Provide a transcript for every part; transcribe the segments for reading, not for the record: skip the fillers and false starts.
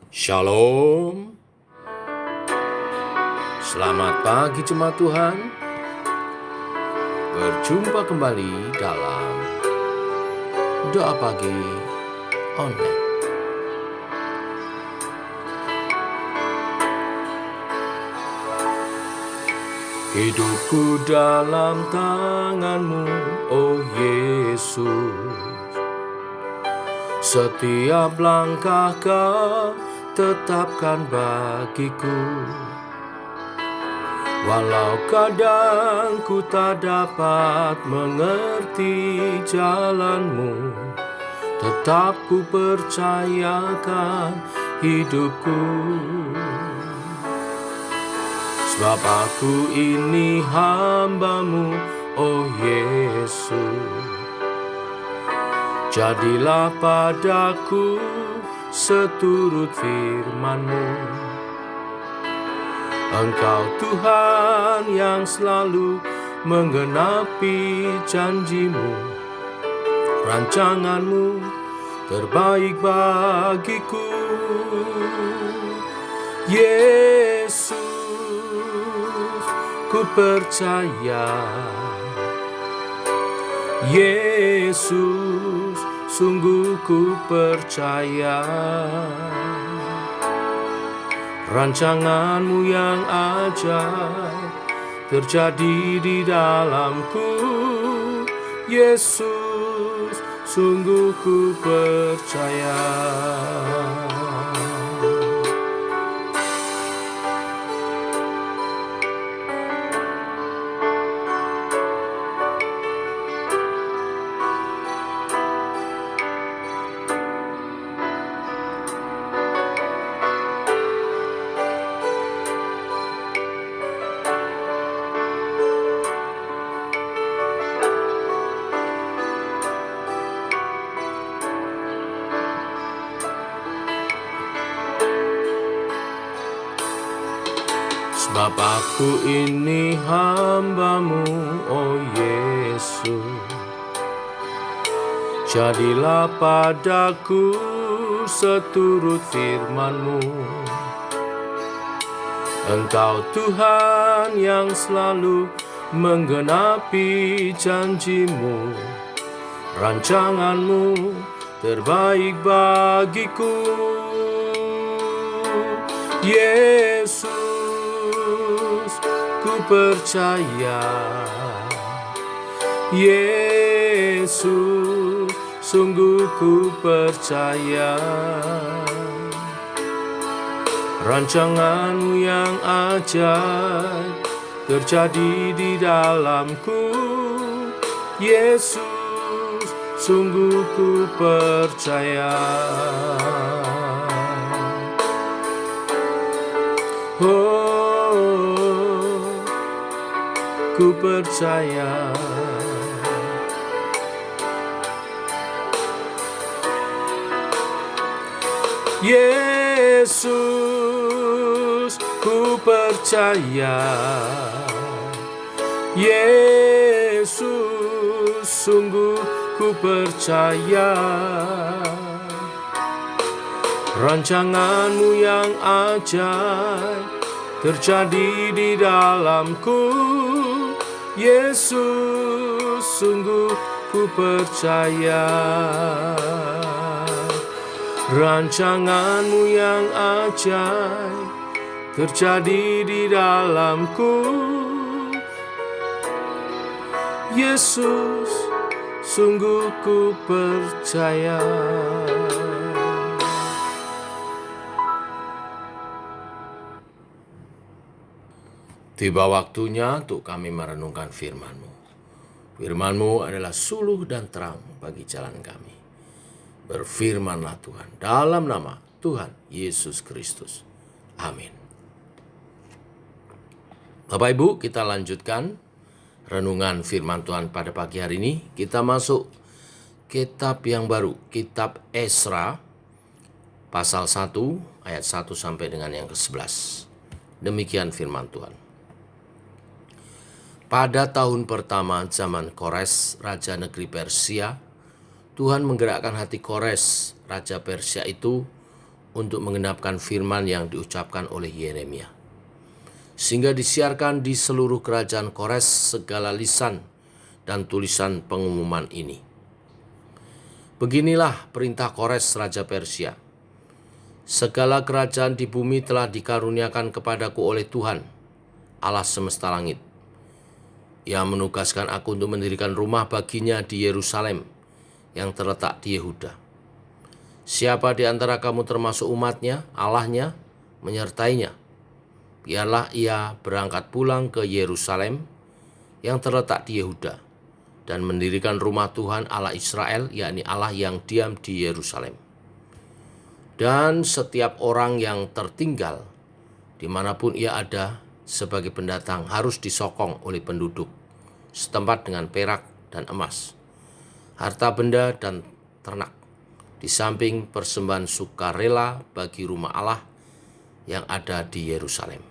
Shalom, selamat pagi jemaat Tuhan. Berjumpa kembali dalam Doa Pagi Online. Hidupku dalam tangan-Mu, oh Yesus. Setiap langkah Kau tetapkan bagiku. Walau kadang ku tak dapat mengerti jalan-Mu, tetap ku percayakan hidupku. Sebab aku ini hamba-Mu, oh Yesus. Jadilah padaku seturut firman-Mu. Engkau Tuhan yang selalu menggenapi janji-Mu. Rancangan-Mu terbaik bagiku. Yesus, ku percaya. Yesus, sungguh ku percaya. Rancangan-Mu yang ajaib terjadi di dalamku. Yesus, sungguh ku percaya. Sebab aku ini hamba-Mu, oh Yesus. Jadilah padaku seturut firman-Mu. Engkau Tuhan yang selalu menggenapi janji-Mu. Rancangan-Mu terbaik bagiku. Yesus, ku percaya. Yesus, sungguh ku percaya. Rancangan-Mu yang ajaib terjadi di dalamku. Yesus, sungguh ku percaya. Oh, ku percaya. Yesus, ku percaya. Yesus, sungguh ku percaya. Rancangan-Mu yang ajaib terjadi di dalamku. Yesus, sungguh ku percaya. Rancangan-Mu yang ajaib terjadi di dalamku. Yesus, sungguh ku percaya. Tiba waktunya untuk kami merenungkan firman-Mu. Firman-Mu adalah suluh dan terang bagi jalan kami. Berfirmanlah Tuhan, dalam nama Tuhan Yesus Kristus. Amin. Bapak Ibu, kita lanjutkan renungan firman Tuhan pada pagi hari ini. Kita masuk kitab yang baru, kitab Esra, pasal 1, ayat 1 sampai dengan yang ke-11. Demikian firman Tuhan. Pada tahun pertama zaman Kores, Raja Negeri Persia, Tuhan menggerakkan hati Kores, Raja Persia itu, untuk menggenapkan firman yang diucapkan oleh Yeremia. Sehingga disiarkan di seluruh kerajaan Kores segala lisan dan tulisan pengumuman ini. Beginilah perintah Kores Raja Persia. Segala kerajaan di bumi telah dikaruniakan kepadaku oleh Tuhan, Allah semesta langit. Ia menugaskan aku untuk mendirikan rumah baginya di Yerusalem yang terletak di Yehuda. Siapa di antara kamu termasuk umatnya, Allahnya, menyertainya, biarlah ia berangkat pulang ke Yerusalem yang terletak di Yehuda dan mendirikan rumah Tuhan Allah Israel, yakni Allah yang diam di Yerusalem. Dan setiap orang yang tertinggal dimanapun ia ada sebagai pendatang harus disokong oleh penduduk setempat dengan perak dan emas, harta benda dan ternak, di samping persembahan sukarela bagi rumah Allah yang ada di Yerusalem.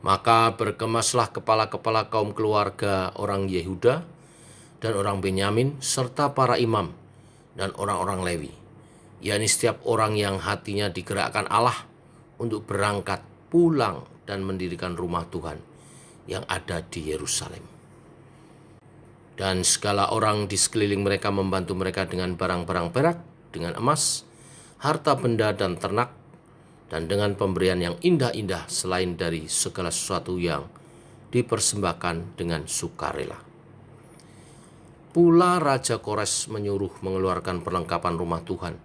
Maka berkemaslah kepala-kepala kaum keluarga orang Yehuda dan orang Benyamin, serta para imam dan orang-orang Lewi, yakni setiap orang yang hatinya digerakkan Allah untuk berangkat pulang dan mendirikan rumah Tuhan yang ada di Yerusalem. Dan segala orang di sekeliling mereka membantu mereka dengan barang-barang perak, dengan emas, harta benda dan ternak, dan dengan pemberian yang indah-indah selain dari segala sesuatu yang dipersembahkan dengan sukarela. Pula Raja Kores menyuruh mengeluarkan perlengkapan rumah Tuhan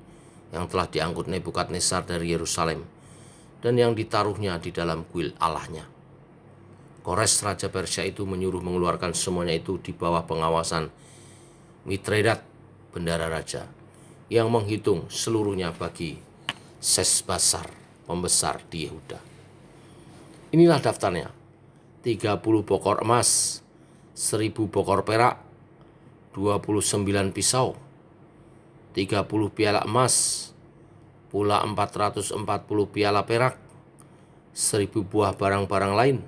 yang telah diangkut Nebukadnezar dari Yerusalem dan yang ditaruhnya di dalam kuil Allahnya. Kores Raja Persia itu menyuruh mengeluarkan semuanya itu di bawah pengawasan Mitredat, bendara raja, yang menghitung seluruhnya bagi Sesbasar, pembesar di Yehuda. Inilah daftarnya: 30 bokor emas, 1000 bokor perak, 29 pisau, 30 piala emas, pula 440 piala perak, 1000 buah barang-barang lain.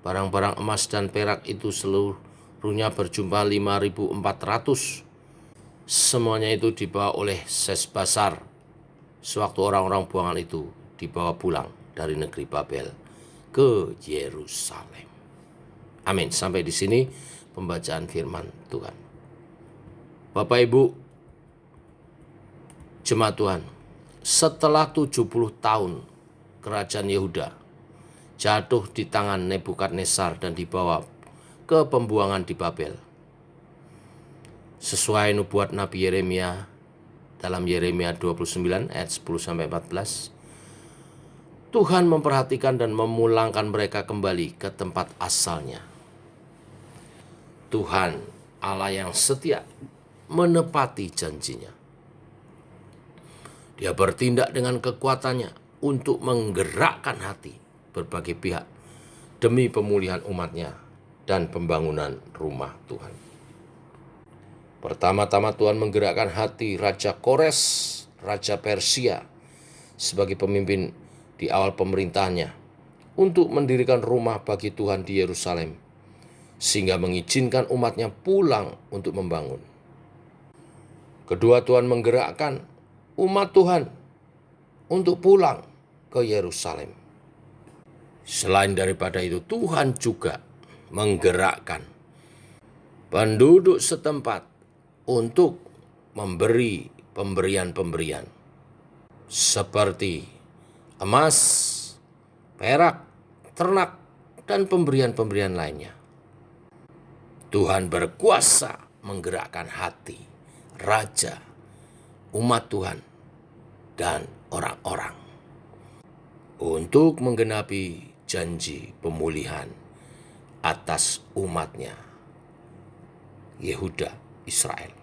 Barang-barang emas dan perak itu seluruhnya berjumlah 5.400. Semuanya itu dibawa oleh Sesbasar sewaktu orang-orang buangan itu dibawa pulang dari negeri Babel ke Yerusalem. Amin. Sampai di sini pembacaan firman Tuhan. Bapak Ibu jemaat Tuhan, setelah 70 tahun kerajaan Yehuda jatuh di tangan Nebukadnezar dan dibawa ke pembuangan di Babel, sesuai nubuat Nabi Yeremia dalam Yeremia 29 ayat 10-14, Tuhan memperhatikan dan memulangkan mereka kembali ke tempat asalnya. Tuhan Allah yang setia menepati janjinya. Dia bertindak dengan kekuatannya untuk menggerakkan hati berbagai pihak demi pemulihan umatnya dan pembangunan rumah Tuhan. Pertama-tama Tuhan menggerakkan hati Raja Kores, Raja Persia, sebagai pemimpin di awal pemerintahannya untuk mendirikan rumah bagi Tuhan di Yerusalem, sehingga mengizinkan umatnya pulang untuk membangun. Kedua, Tuhan menggerakkan umat Tuhan untuk pulang ke Yerusalem. Selain daripada itu, Tuhan juga menggerakkan penduduk setempat untuk memberi pemberian-pemberian seperti emas, perak, ternak, dan pemberian-pemberian lainnya. Tuhan berkuasa menggerakkan hati raja, umat Tuhan, dan orang-orang untuk menggenapi janji pemulihan atas umatnya, Yehuda, Israel.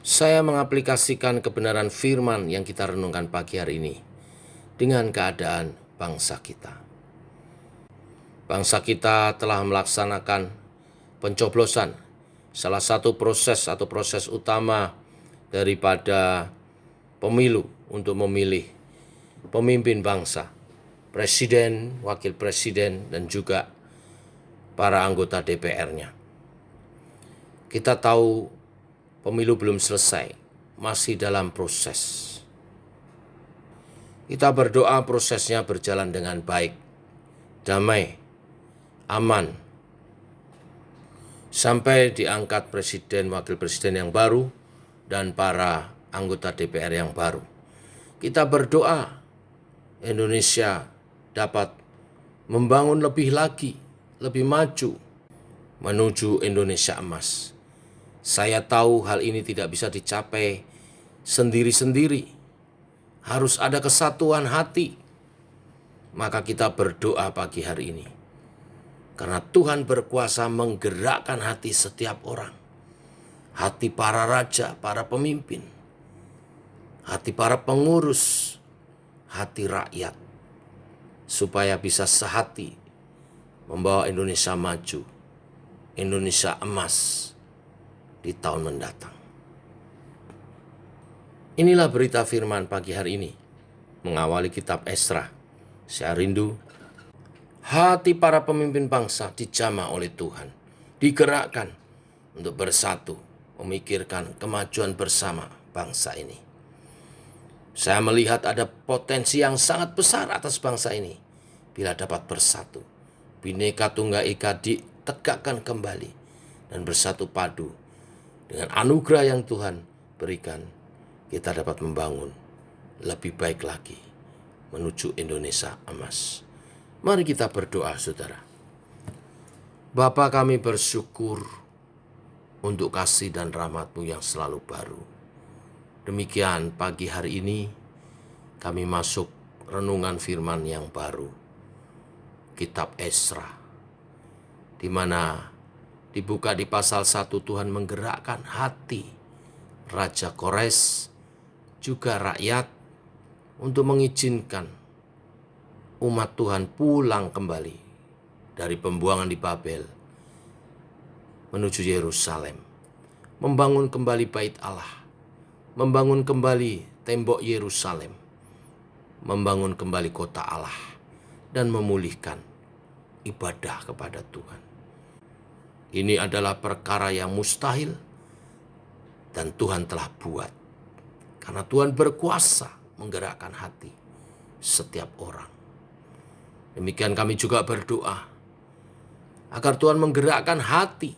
Saya mengaplikasikan kebenaran firman yang kita renungkan pagi hari ini dengan keadaan bangsa kita. Bangsa kita telah melaksanakan pencoblosan, salah satu proses atau proses utama daripada pemilu untuk memilih pemimpin bangsa, presiden, wakil presiden, dan juga para anggota DPR-nya. Kita tahu pemilu belum selesai, masih dalam proses. Kita berdoa prosesnya berjalan dengan baik, damai, aman, sampai diangkat presiden, wakil presiden yang baru, dan para anggota DPR yang baru. Kita berdoa Indonesia dapat membangun lebih lagi, lebih maju, menuju Indonesia emas. Saya tahu hal ini tidak bisa dicapai sendiri-sendiri. Harus ada kesatuan hati. Maka kita berdoa pagi hari ini. Karena Tuhan berkuasa menggerakkan hati setiap orang. Hati para raja, para pemimpin. Hati para pengurus. Hati rakyat. Supaya bisa sehati membawa Indonesia maju. Indonesia emas di tahun mendatang. Inilah berita firman pagi hari ini, mengawali kitab Esra. Saya rindu hati para pemimpin bangsa dijamah oleh Tuhan, digerakkan untuk bersatu, memikirkan kemajuan bersama bangsa ini. Saya melihat ada potensi yang sangat besar atas bangsa ini bila dapat bersatu. Bhinneka Tunggal Ika ditegakkan kembali dan bersatu padu dengan anugerah yang Tuhan berikan. Kita dapat membangun lebih baik lagi menuju Indonesia emas. Mari kita berdoa, saudara. Bapa, kami bersyukur untuk kasih dan rahmat-Mu yang selalu baru. Demikian pagi hari ini kami masuk renungan firman yang baru. Kitab Esra, di mana dibuka di pasal 1 Tuhan menggerakkan hati Raja Kores, juga rakyat untuk mengizinkan umat Tuhan pulang kembali dari pembuangan di Babel menuju Yerusalem, membangun kembali bait Allah, membangun kembali tembok Yerusalem, membangun kembali kota Allah, dan memulihkan ibadah kepada Tuhan. Ini adalah perkara yang mustahil dan Tuhan telah buat. Karena Tuhan berkuasa menggerakkan hati setiap orang. Demikian kami juga berdoa agar Tuhan menggerakkan hati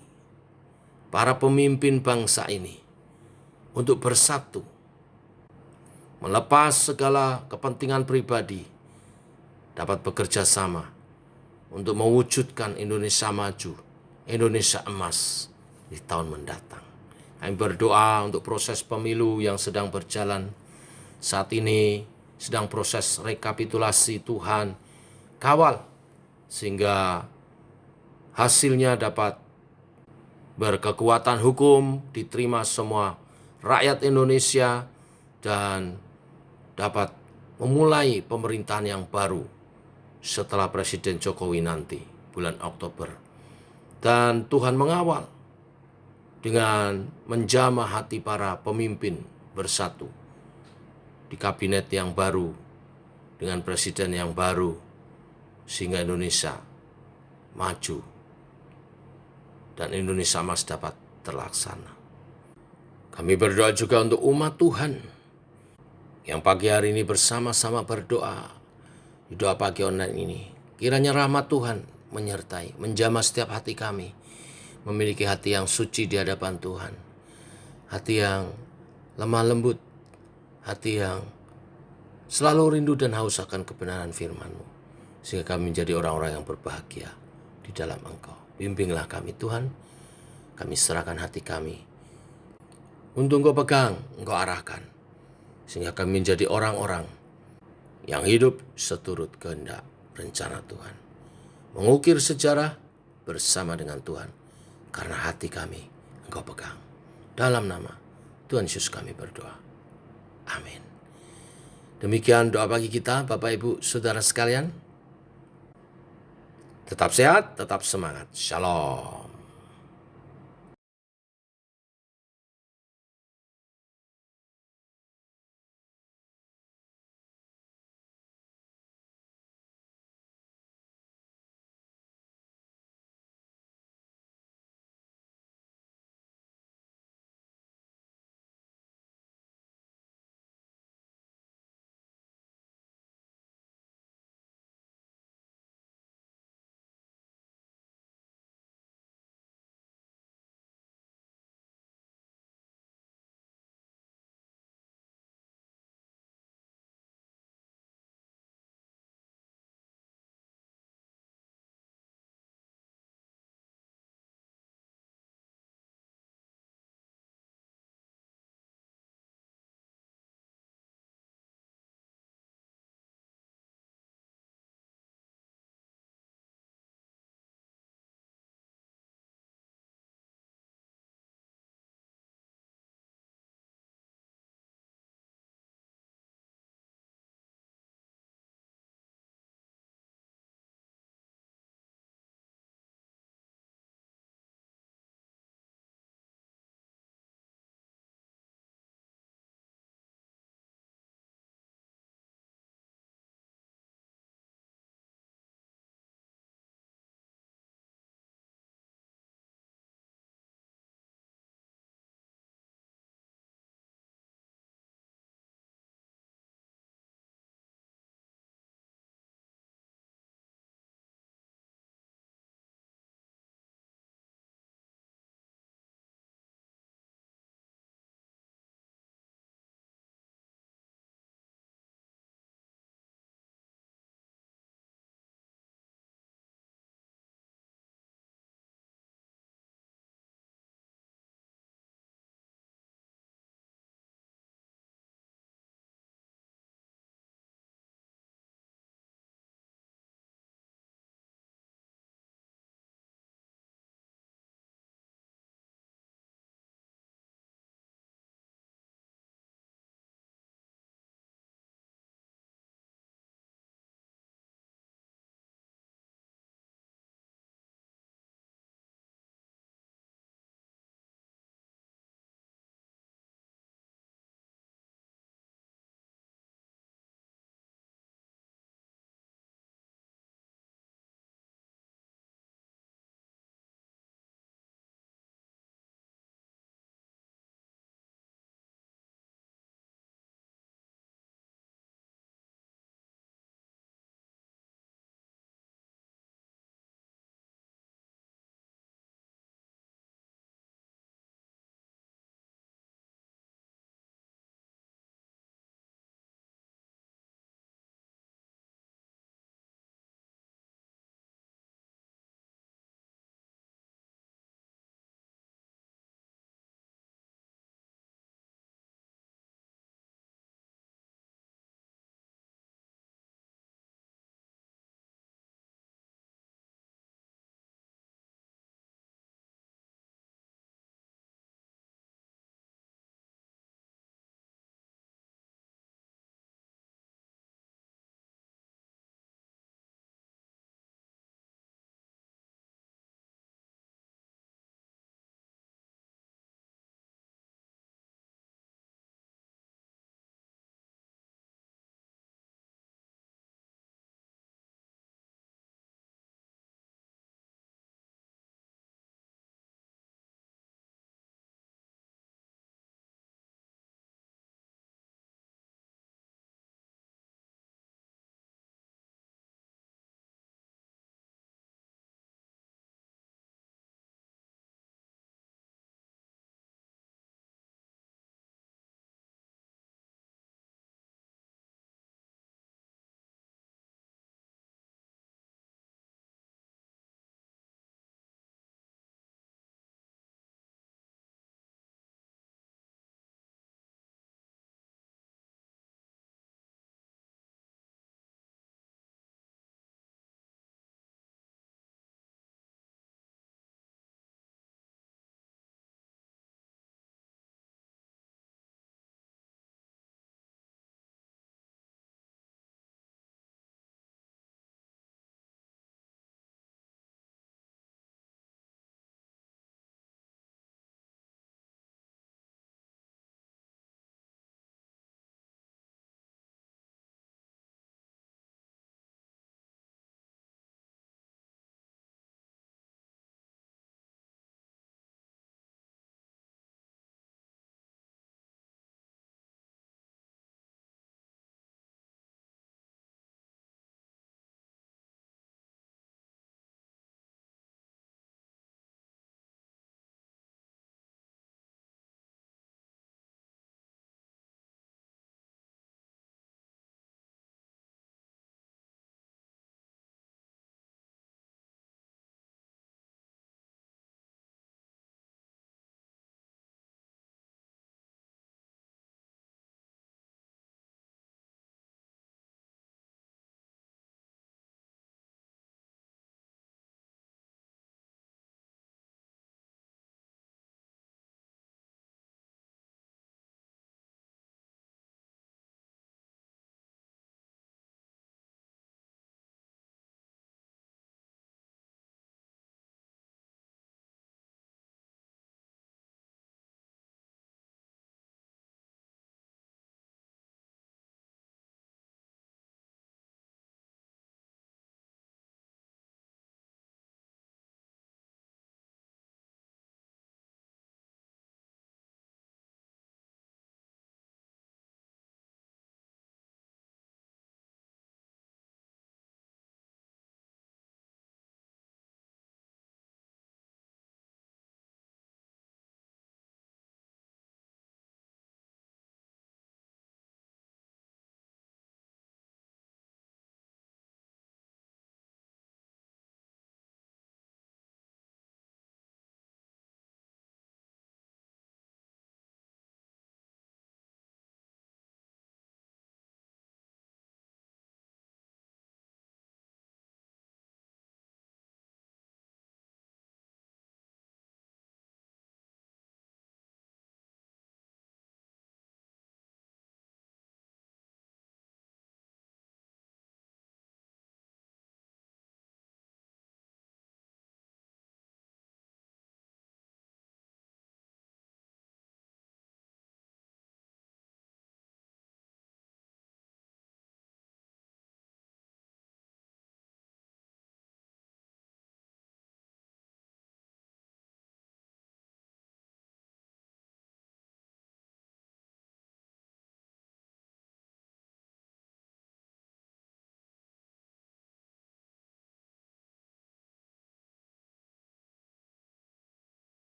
para pemimpin bangsa ini untuk bersatu, melepas segala kepentingan pribadi, dapat bekerja sama untuk mewujudkan Indonesia maju, Indonesia emas di tahun mendatang. Kami berdoa untuk proses pemilu yang sedang berjalan saat ini, sedang proses rekapitulasi. Tuhan kawal sehingga hasilnya dapat berkekuatan hukum, diterima semua rakyat Indonesia, dan dapat memulai pemerintahan yang baru setelah Presiden Jokowi nanti bulan Oktober. Dan Tuhan mengawal dengan menjamah hati para pemimpin bersatu di kabinet yang baru, dengan presiden yang baru, sehingga Indonesia maju dan Indonesia emas dapat terlaksana. Kami berdoa juga untuk umat Tuhan yang pagi hari ini bersama-sama berdoa di doa pagi online ini. Kiranya rahmat Tuhan menyertai, menjamah setiap hati kami, memiliki hati yang suci di hadapan Tuhan. Hati yang lemah lembut. Hati yang selalu rindu dan haus akan kebenaran firman-Mu. Sehingga kami menjadi orang-orang yang berbahagia di dalam Engkau. Bimbinglah kami Tuhan. Kami serahkan hati kami untuk Engkau pegang, Engkau arahkan. Sehingga kami menjadi orang-orang yang hidup seturut kehendak rencana Tuhan. Mengukir sejarah bersama dengan Tuhan. Karena hati kami Engkau pegang. Dalam nama Tuhan Yesus kami berdoa. Amin. Demikian doa pagi kita, Bapak Ibu Saudara sekalian. Tetap sehat, tetap semangat. Shalom.